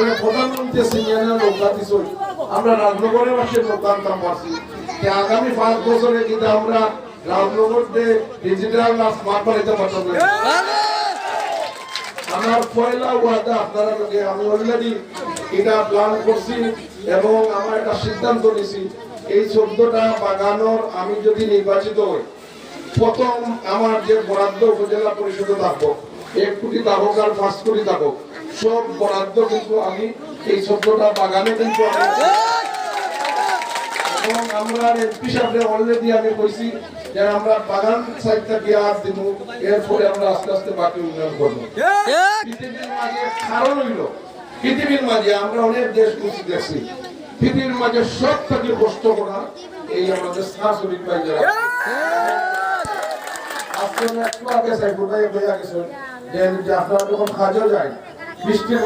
আমি প্রধানমন্ত্রী সিনিয়র লোকটা দিছি আমরা রাজনগরের পাশে দোকান কাম করছি আগামী 5 বছরে কিন্তু আমরা রাজনগরতে ডিজিটাল আর স্মার্ট বানাইতে পারতাম না আমার পয়লা ওয়াদা আপনারা লোকে আমি অলরেডি এটা প্ল্যান করছি এবং আমার একটা সিদ্ধান্ত নিয়েছি এই 14টা বাগানোর আমি যদি নির্বাচিত হই প্রথম আমার যে বরাদ্দ উপজেলা পরিষদে থাকবো 1 কোটি থাকুক আর 5 কোটি থাকুক সব বরাদ্দ কিন্তু আমি এই 14টা বাগানে কিন্তু এবং আমরা এমপি সাহেবরে অলরেডি আমি কইছি যে আমরা বাগান সাইডটা দিয়ে আর দিব এরপরে আমরা আস্তে আস্তে বাকি উন্নয়ন করবো পৃথিবীর মাঝে কারণ হইল পৃথিবীর মাঝে আমরা অনেক দেশ ঘুরছি দেখছি পৃথিবীর মাঝে সব থেকে কষ্ট করা এই আমাদের শাশুড়ি ভাই যারা আপনারা একটু আগে সাইফুল ভাই হয়ে গেছেন যে আপনারা যখন কাজে যায় বৃষ্টির